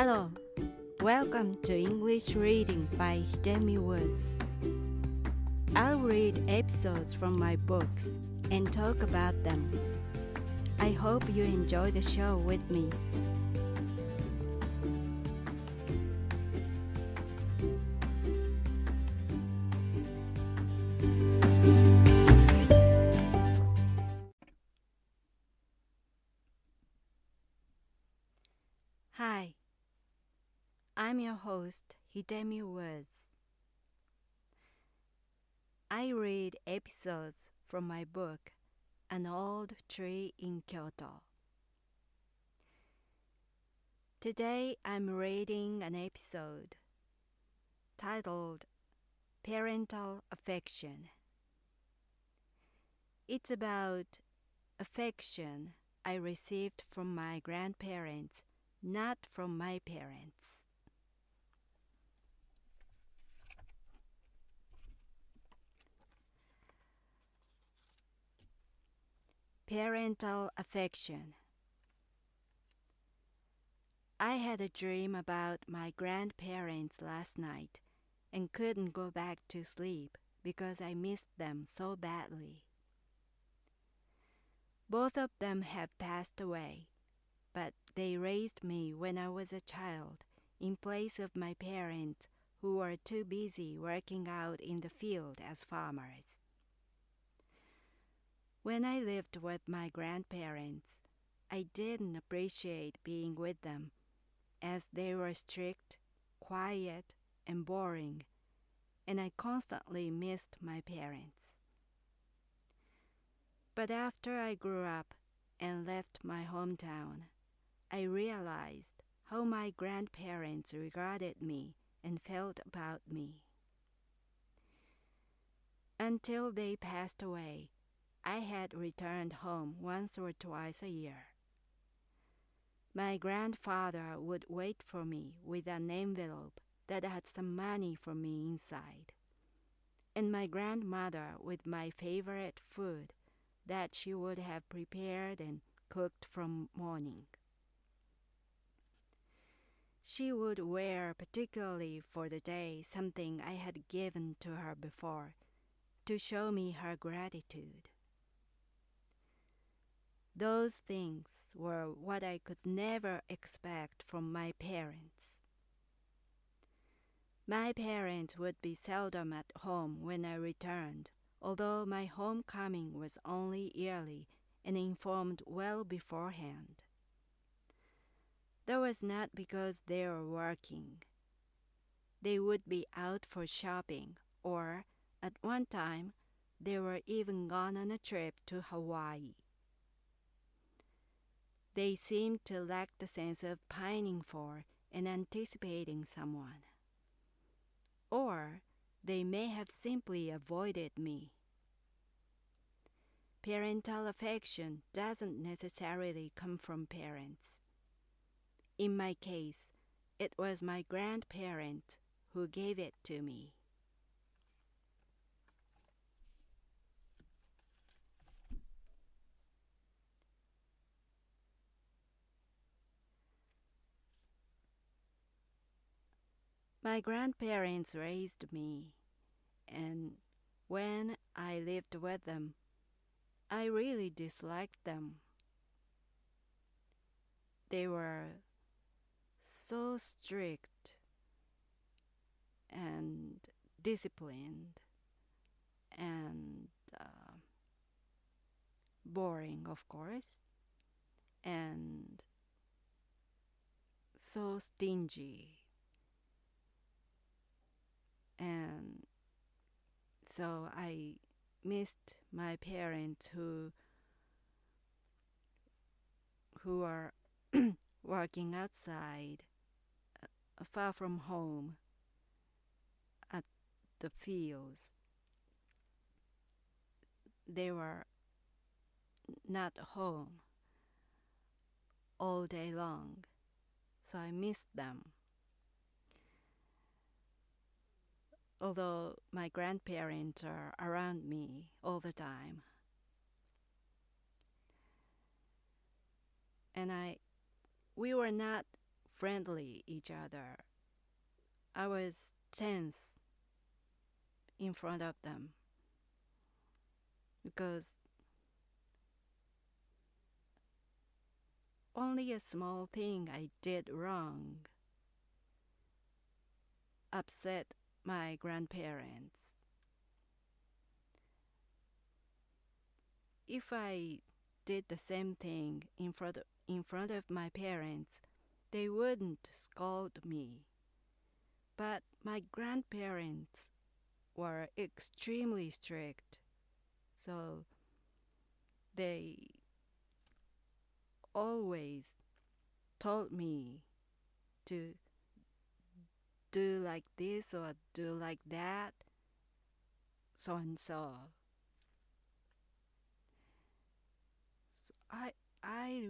Hello, welcome to English Reading by Hidemi Woods. I'll read episodes from my books and talk about them. I hope you enjoy the show with me. Hi, I'm your host, Hidemi Woods. I read episodes from my book, An Old Tree in Kyoto. Today I'm reading an episode titled Parental Affection. It's about affection I received from my grandparents, not from my parents. Parental affection. I had a dream about my grandparents last night and couldn't go back to sleep because I missed them so badly. Both of them have passed away, but they raised me when I was a child in place of my parents who were too busy working out in the field as farmers. When I lived with my grandparents, I didn't appreciate being with them, as they were strict, quiet, and boring, and I constantly missed my parents. But after I grew up and left my hometown, I realized how my grandparents regarded me and felt about me. Until they passed away, I had returned home once or twice a year. My grandfather would wait for me with an envelope that had some money for me inside, and my grandmother with my favorite food that she would have prepared and cooked from morning. She would wear particularly for the day something I had given to her before to show me her gratitude. Those things were what I could never expect from my parents. My parents would be seldom at home when I returned, although my homecoming was only yearly and informed well beforehand. That was not because they were working. They would be out for shopping, or at one time, they were even gone on a trip to Hawaii. They seemed to lack the sense of pining for and anticipating someone. Or they may have simply avoided me. Parental affection doesn't necessarily come from parents. In my case, it was my grandparents who gave it to me. My grandparents raised me, and when I lived with them, I really disliked them. They were so strict and disciplined and boring, of course, and so stingy. And so I missed my parents who are working outside, far from home, at the fields. They were not home all day long, so I missed them. Although my grandparents are around me all the time. And we were not friendly each other. I was tense in front of them because only a small thing I did wrong upset my grandparents. If I did the same thing in front of my parents, they wouldn't scold me. But my grandparents were extremely strict, so they always told me to do like this or do like that, so and so. So I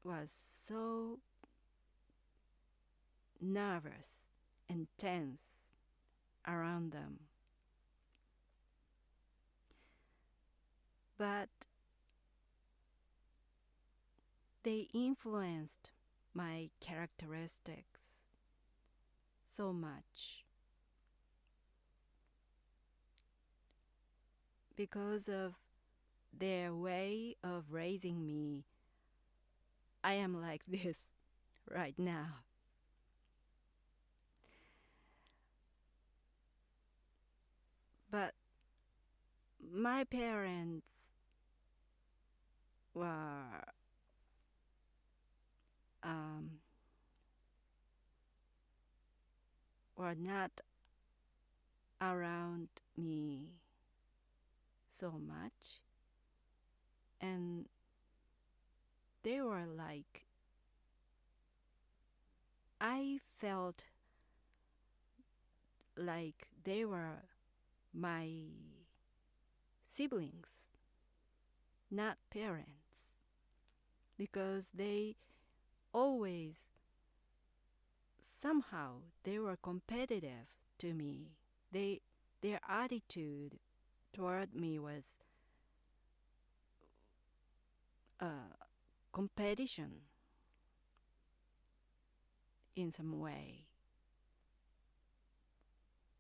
was so nervous and tense around them. But they influenced my characteristics so much. Because of their way of raising me, I am like this right now. But my parents were not around me so much, and they were like, I felt like they were my siblings, not parents, because they always somehow they were competitive to me. Their attitude toward me was competition in some way.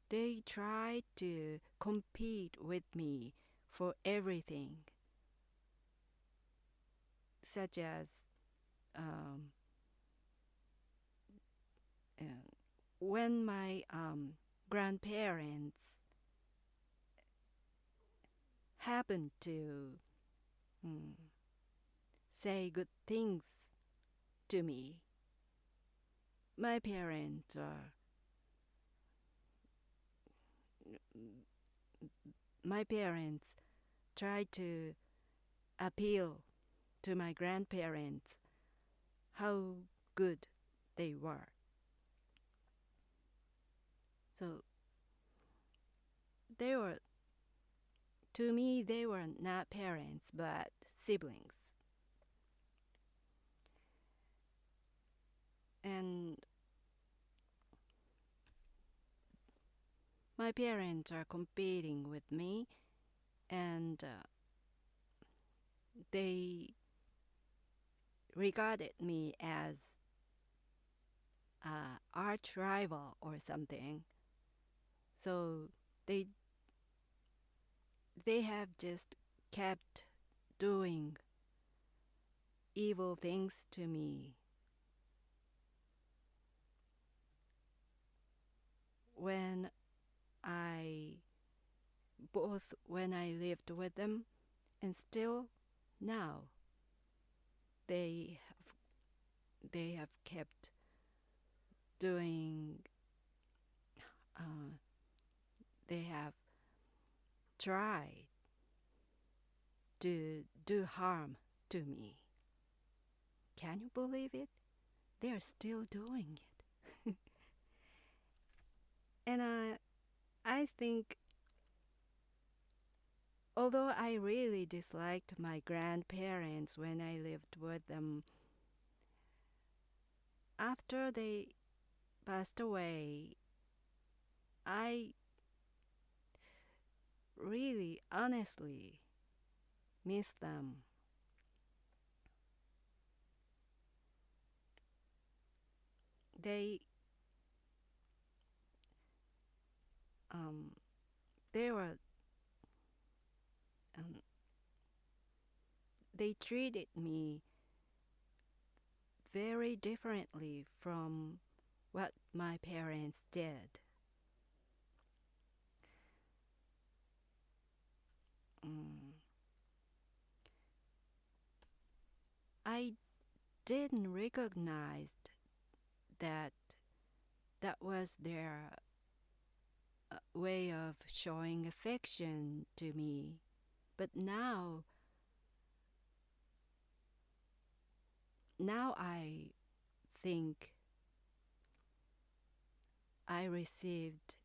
They tried to compete with me for everything, such as when my grandparents happened to say good things to me. My parents tried to appeal to my grandparents how good they were. So to me, they were not parents, but siblings. And my parents are competing with me, and they regarded me as arch rival or something. So they have just kept doing evil things to me. When I lived with them, and still now they have kept doing, they have tried to do harm to me. Can you believe it? They are still doing it. And I think, although I really disliked my grandparents when I lived with them, after they passed away, I really honestly miss them. they they were they treated me very differently from what my parents did. I didn't recognize that that was their way of showing affection to me. But now I think I received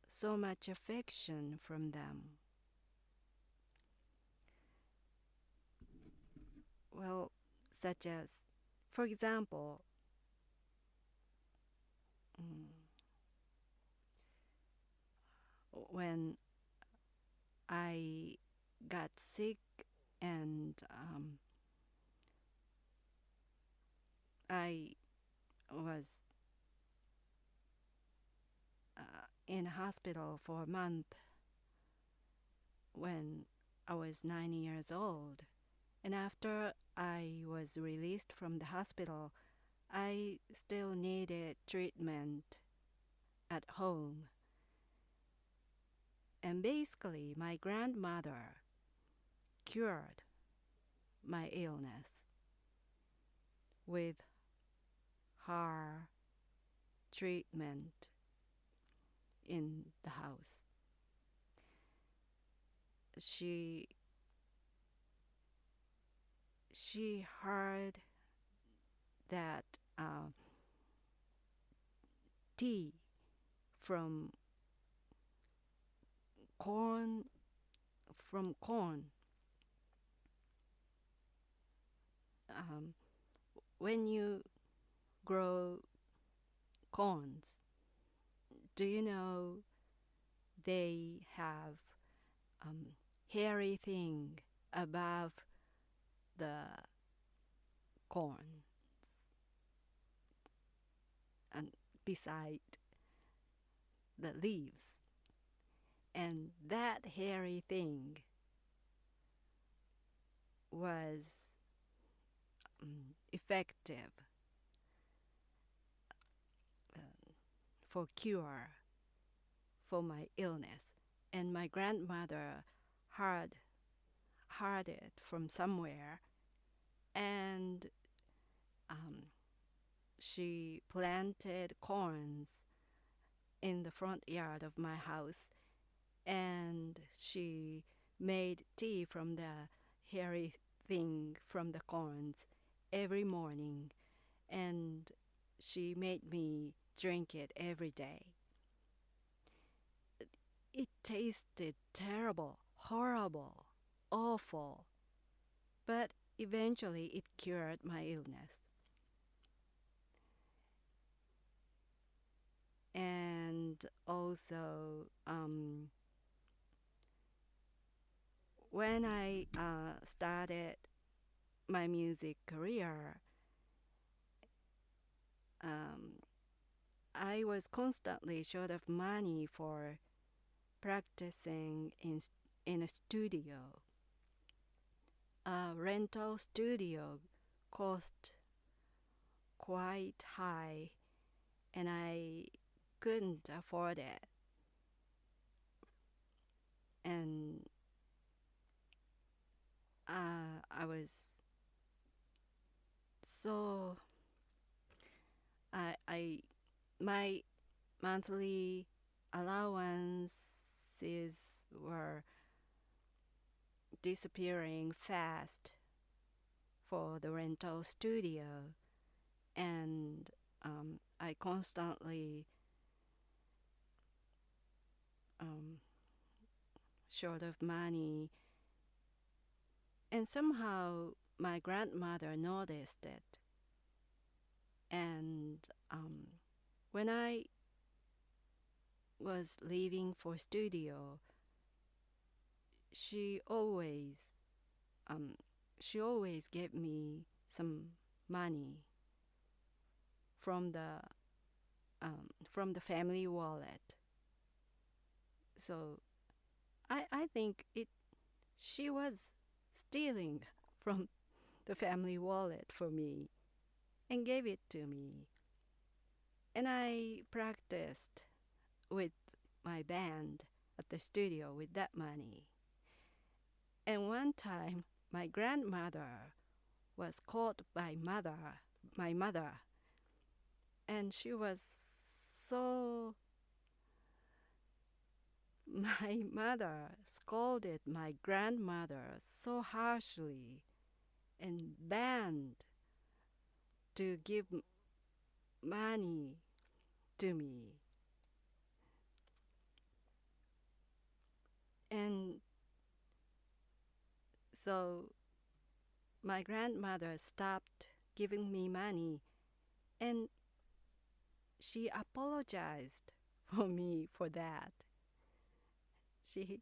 so much affection from them. Well, such as, for example, when I got sick and I was in hospital for a month when I was 9 years old. And after I was released from the hospital, I still needed treatment at home. And basically, my grandmother cured my illness with her treatment in the house. She heard that tea from corn when you grow corns, do you know they have hairy thing above the corn and beside the leaves, and that hairy thing was effective for cure for my illness. And my grandmother heard it from somewhere, and she planted corns in the front yard of my house, and she made tea from the hairy thing from the corns every morning, and she made me drink it every day. It tasted terrible, horrible, awful, but eventually it cured my illness. And also, when I started my music career, I was constantly short of money for practicing in a studio. A rental studio cost quite high, and I couldn't afford it. And I was so my monthly allowances were disappearing fast for the rental studio, and I constantly short of money, and somehow my grandmother noticed it. And when I was leaving for studio, she always gave me some money from the family wallet. So I think she was stealing from the family wallet for me and gave it to me. And I practiced with my band at the studio with that money. And one time, my grandmother was caught by my mother, and she was so... My mother scolded my grandmother so harshly and banned to give money to me. And so my grandmother stopped giving me money, and she apologized for me for that. She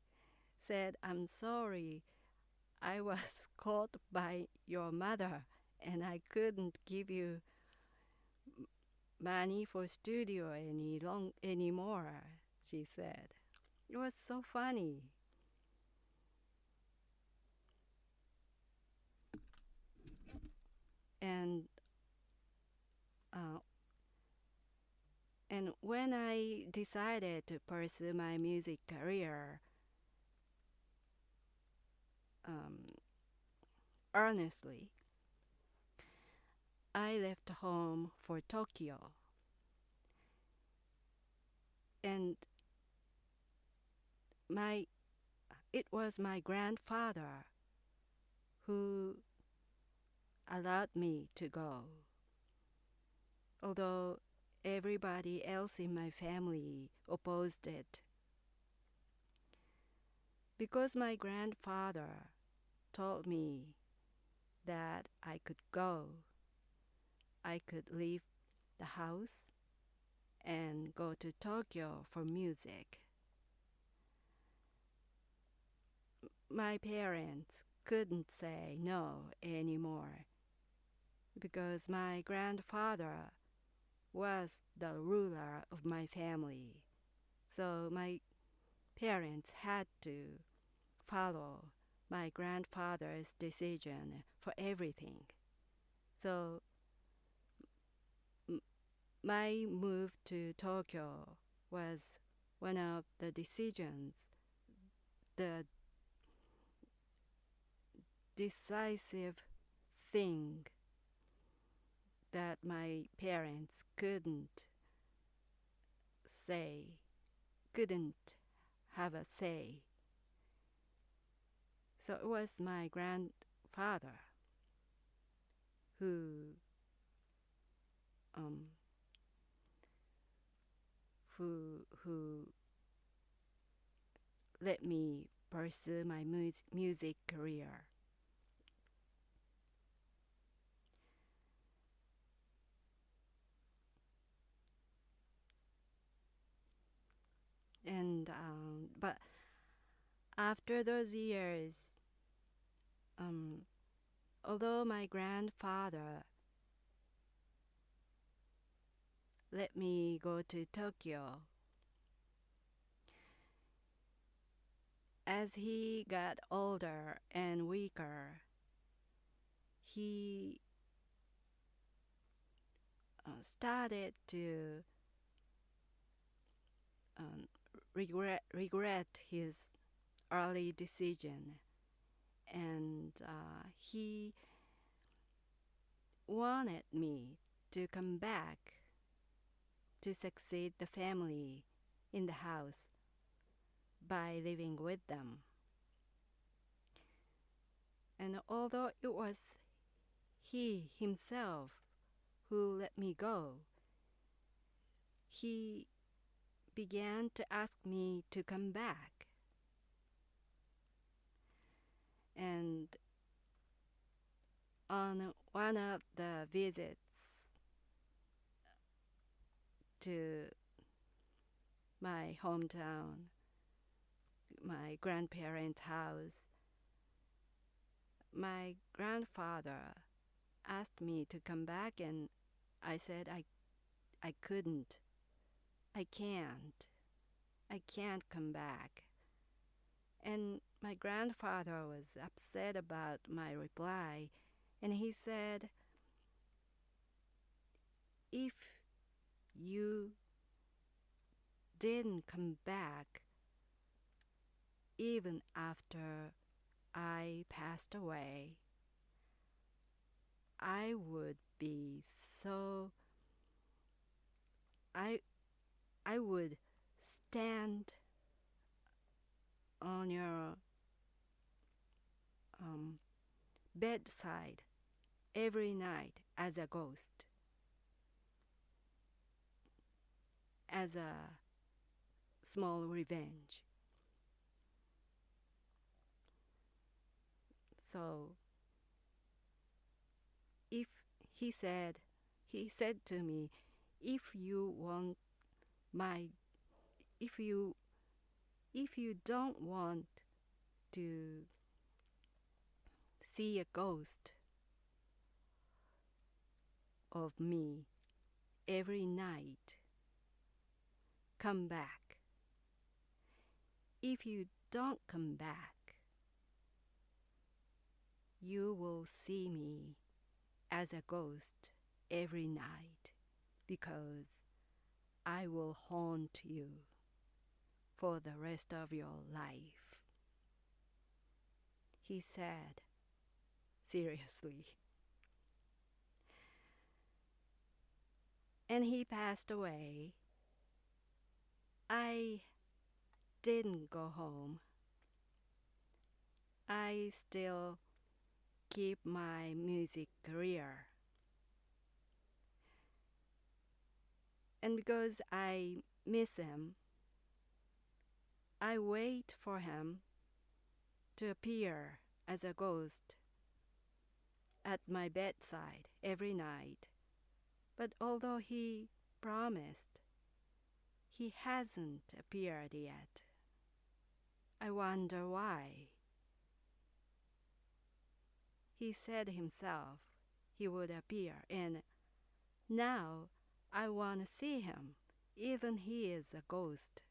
said, "I'm sorry, I was caught by your mother and I couldn't give you money for studio anymore," she said. It was so funny. And when I decided to pursue my music career earnestly, I left home for Tokyo. And it was my grandfather who allowed me to go, although everybody else in my family opposed it. Because my grandfather told me that I could go, I could leave the house and go to Tokyo for music. My parents couldn't say no anymore because my grandfather was the ruler of my family. So my parents had to follow my grandfather's decision for everything. So my move to Tokyo was one of the decisions, the decisive thing that my parents couldn't have a say. So it was my grandfather who let me pursue my music career. And but after those years, although my grandfather let me go to Tokyo, as he got older and weaker, he started to regret his early decision, and he wanted me to come back to succeed the family in the house by living with them. And although it was he himself who let me go, he began to ask me to come back. And on one of the visits to my hometown, my grandparents' house, my grandfather asked me to come back, and I said I can't come back. And my grandfather was upset about my reply, and he said, if you didn't come back even after I passed away, I would stand on your bedside every night as a ghost, as a small revenge. So if he said to me, if you don't want to see a ghost of me every night, come back. If you don't come back, you will see me as a ghost every night, because I will haunt you for the rest of your life. He said, seriously. And he passed away. I didn't go home. I still keep my music career. And because I miss him, I wait for him to appear as a ghost at my bedside every night. But although he promised, he hasn't appeared yet. I wonder why. He said himself he would appear, and now I want to see him, even he is a ghost,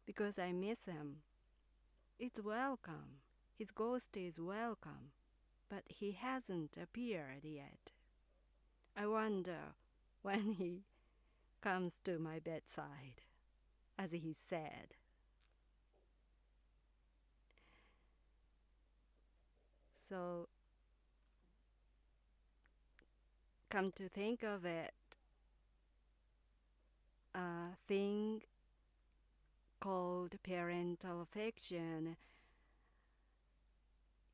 because I miss him. It's welcome. His ghost is welcome, but he hasn't appeared yet. I wonder when he comes to my bedside, as he said. So, come to think of it, a thing called parental affection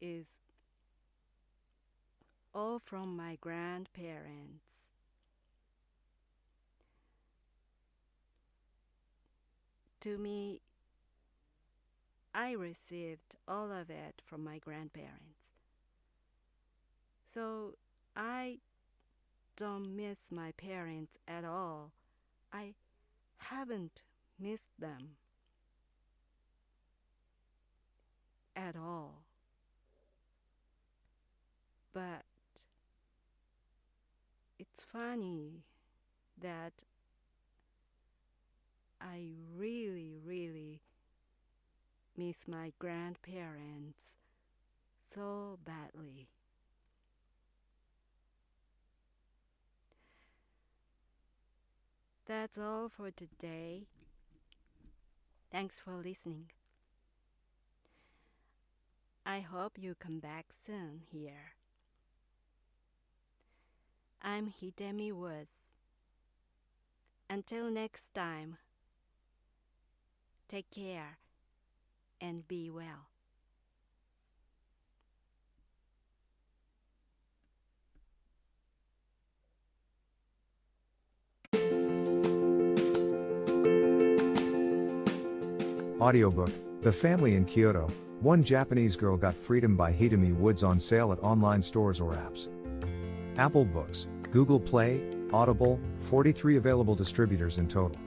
is all from my grandparents. To me, I received all of it from my grandparents. So I don't miss my parents at all. I haven't missed them at all. But it's funny that I really, really miss my grandparents so badly. That's all for today. Thanks for listening. I hope you come back soon here. I'm Hidemi Woods. Until next time, take care and be well. Audiobook, The Family in Kyoto, One Japanese Girl Got Freedom by Hidemi Woods on sale at online stores or apps. Apple Books, Google Play, Audible, 43 available distributors in total.